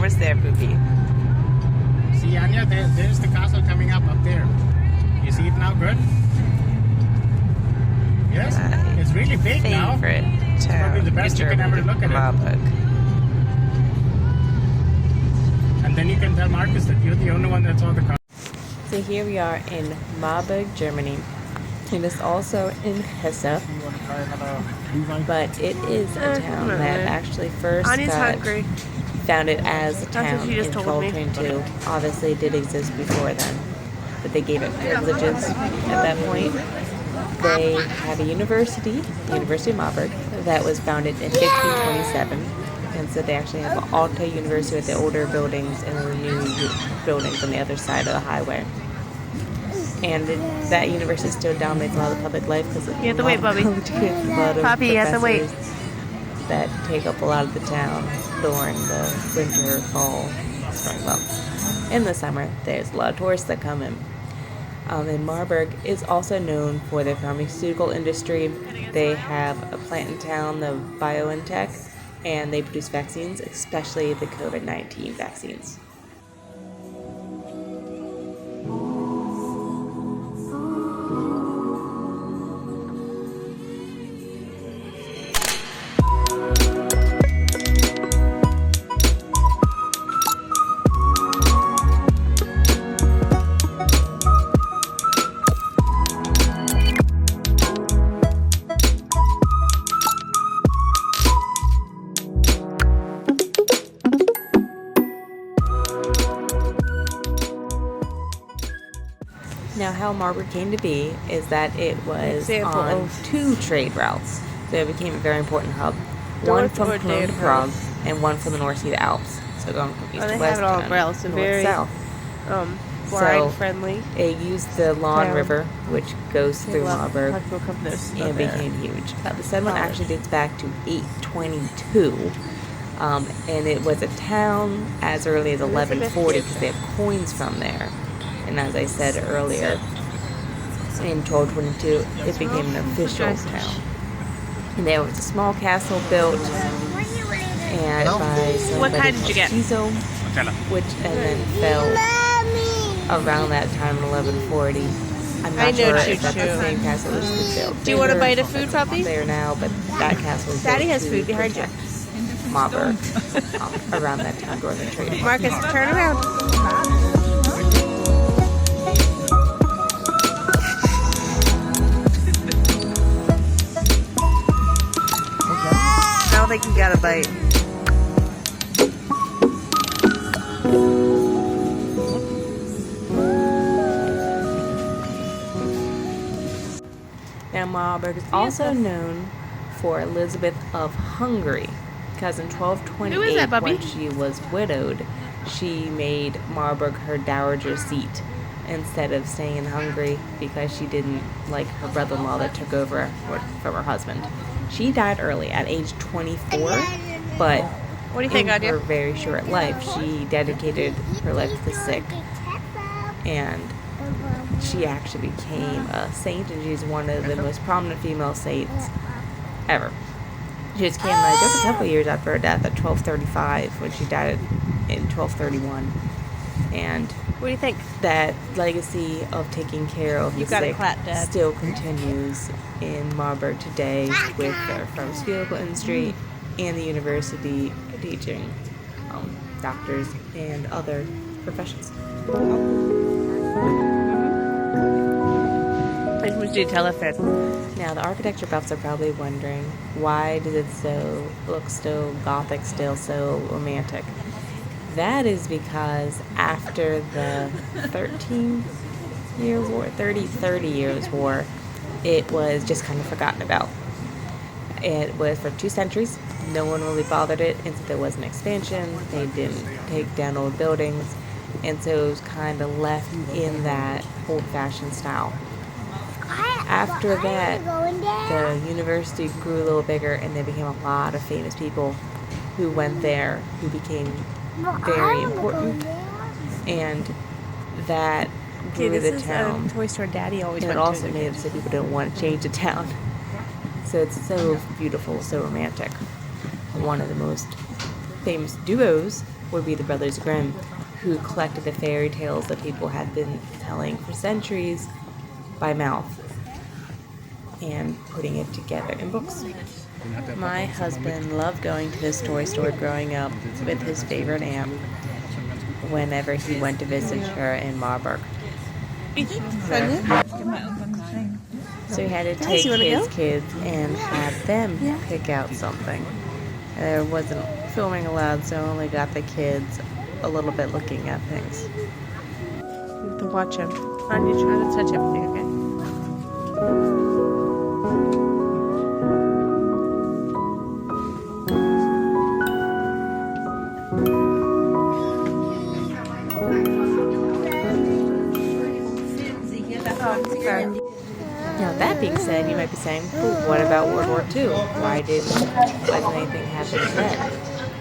almost there, Poopy. See, Anya, there's the castle coming up there. You see it now, good? Yes? It's really big now. Favorite It's probably the best you can ever look at it. Marburg. And then you can tell Marcus that you're the only one that saw the castle. So here we are in Marburg, Germany. It is also in Hesse, but it is a town that actually first got founded as a town in 1222. Obviously, it did exist before then, but they gave it privileges at that point. They had a university, the University of Marburg, that was founded in 1527. And so they actually have an Alta University with the older buildings and the new buildings on the other side of the highway. And that university still dominates a lot of public life because you have to wait, Bubby. Poppy, you have to wait. That take up a lot of the town during the winter, fall, spring months. In the summer, there's a lot of tourists that come in. And Marburg is also known for their pharmaceutical industry. They have a plant in town, the BioNTech, and they produce vaccines, especially the COVID-19 vaccines. Now, how Marburg came to be is that it was on two trade routes. So it became a very important hub. One from Cologne to Prague, and one from the North Sea to Alps. So going from east to west and north to south. Blind friendly. It used the Lahn River, which goes through Marburg, and became huge. The settlement actually dates back to 822. And it was a town as early as 1140 because they have coins from there. And as I said earlier, in 1222, it became an official town. And there was a small castle built and by somebody called Tiso, which and then fell around that time in 1140. I'm not sure if that's the same castle that was built. Do you want a bite of food, Puppy? There now, but that castle is Daddy has food behind you. Marburg, around that time during the trade. Marcus, turn around. I don't think he got a bite. Now, Marburg is also known for Elizabeth of Hungary, because in 1228, when she was widowed, she made Marburg her dowager seat instead of staying in Hungary because she didn't like her brother-in-law that took over from her husband. She died early at age 24, but what do you think, in her very short life, she dedicated her life to the sick, and she actually became a saint, and she's one of the most prominent female saints ever. She was canonized just a couple years after her death at 1235, when she died in 1231. And what do you think? That legacy of taking care of the sick still continues in Marburg today with the pharmaceutical industry and the university teaching doctors and other professions. Now, the architecture buffs are probably wondering, why does it look so gothic, still so romantic? That is because after the 30 years war, it was just kind of forgotten about. It was for 2 centuries. No one really bothered it, and so there was an expansion. They didn't take down old buildings, and so it was kind of left in that old-fashioned style. After that, the university grew a little bigger, and there became a lot of famous people who went there, who became very important, and that grew the town. Toy Store Daddy always. And it also made it so people didn't want to change the town. So it's so beautiful, so romantic. One of the most famous duos would be the Brothers Grimm, who collected the fairy tales that people had been telling for centuries by mouth and putting it together in books. My husband loved going to this toy store growing up with his favorite aunt whenever he went to visit her in Marburg. So he had to take his kids and have them pick out something. There wasn't filming allowed, so I only got the kids a little bit looking at things. You have to watch him. On you try to touch everything, okay? Now that being said, you might be saying, well, what about World War II? Why didn't anything happen then?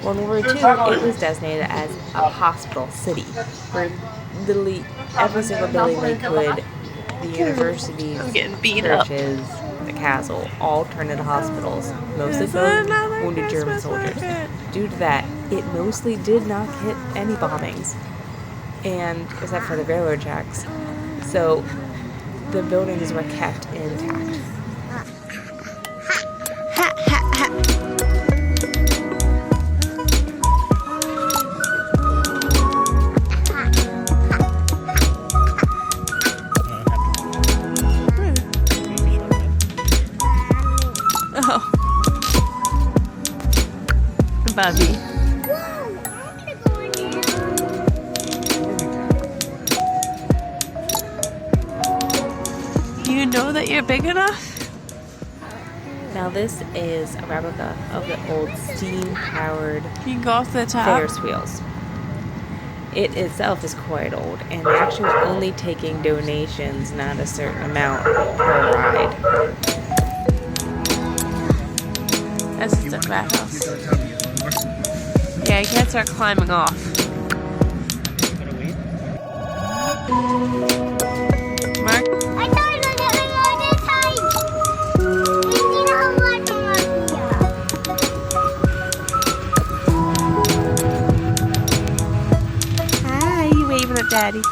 Well, in World War II, it was designated as a hospital city, where literally every single building they could, the universities, churches, the castle, all turned into hospitals, mostly for wounded German soldiers. Due to that, it mostly did not hit any bombings, and except for the railroad tracks. So the buildings were kept intact. Oh. Bubby. Do you know that you're big enough? Now this is a replica of the old steam-powered You can go off the top. Ferris wheels. It itself is quite old, and they're actually only taking donations, not a certain amount per ride. That's just a fat house. Yeah, you can't start climbing off. Mark? Hi, you waving at Daddy.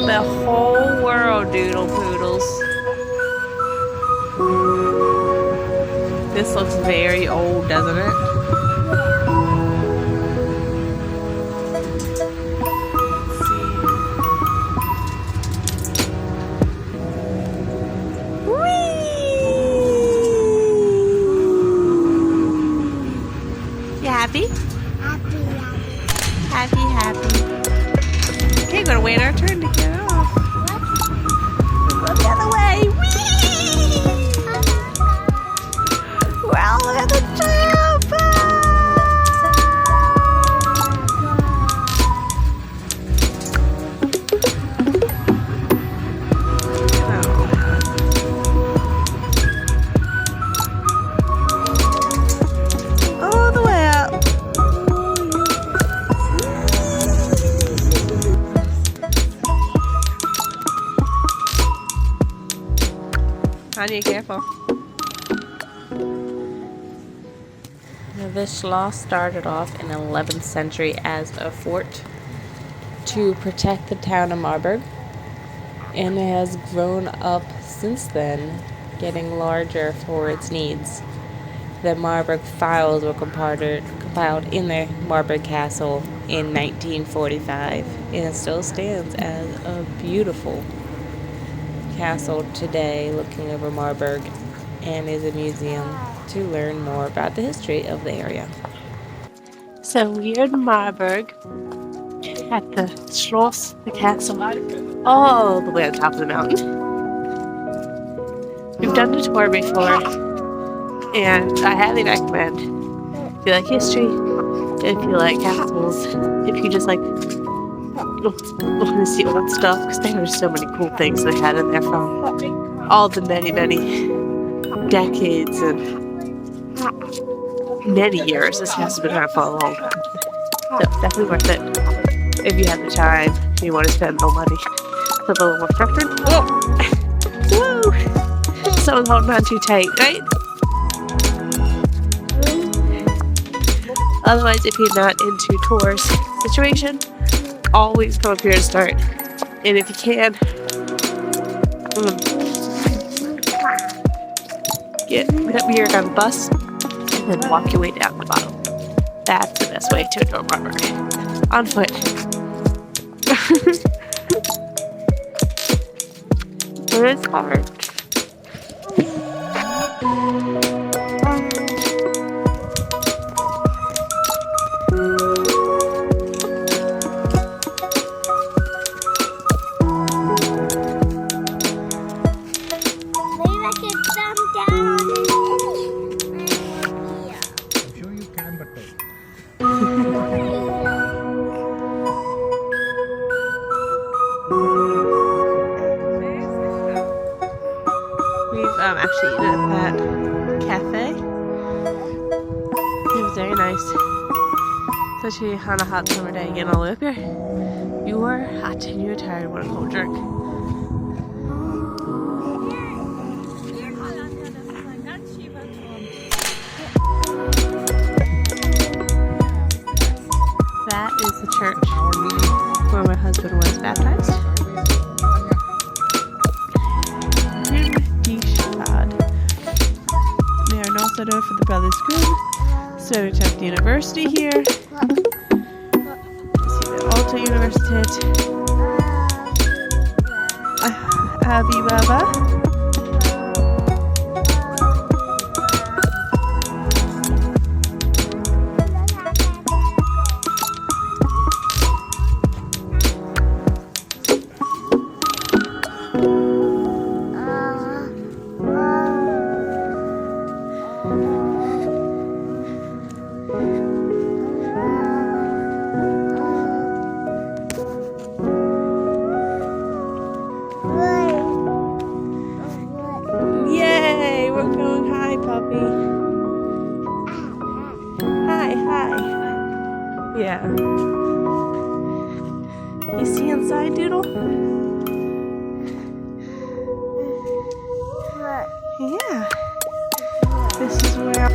The whole world, doodle poodles. This looks very old, doesn't it? You happy? Happy. Okay, we're gonna wait our turn to get off. Go the other way. Whee! Well, look at the jump! All the way up. Honey, careful. Now, this schloss started off in the 11th century as a fort to protect the town of Marburg, and it has grown up since then, getting larger for its needs. The Marburg files were compiled in the Marburg Castle in 1945, and it still stands as a beautiful castle today looking over Marburg, and is a museum to learn more about the history of the area. So we're in Marburg at the Schloss, the castle, all the way on top of the mountain. We've done the tour before, and I highly recommend if you like history, if you like castles, if you just like want to see old stuff, because there were so many cool things they had in there from all the many decades and many years. This house has been around for a long time. So definitely worth it if you have the time and you want to spend no money. It's a little more structured. Whoa! Woo! Someone's holding on too tight, right? Otherwise, if you're not into tourist situation, always come up here to start. And if you can, get here on the bus and then walk your way down the bottom. That's the best way to enjoy Marburg. On foot. But it's hard. We've actually eaten at that cafe. It was very nice. Especially on a hot summer day, getting all the way up here. You are hot and you're tired, want a cold drink. That is the church where my husband was baptized. They are no center for the Brothers Grimm. Student at the university here. See the Alta Universität. Abi Baba. Yay! We're going high, puppy. Hi. Yeah. You see inside, Doodle? Yeah. This is where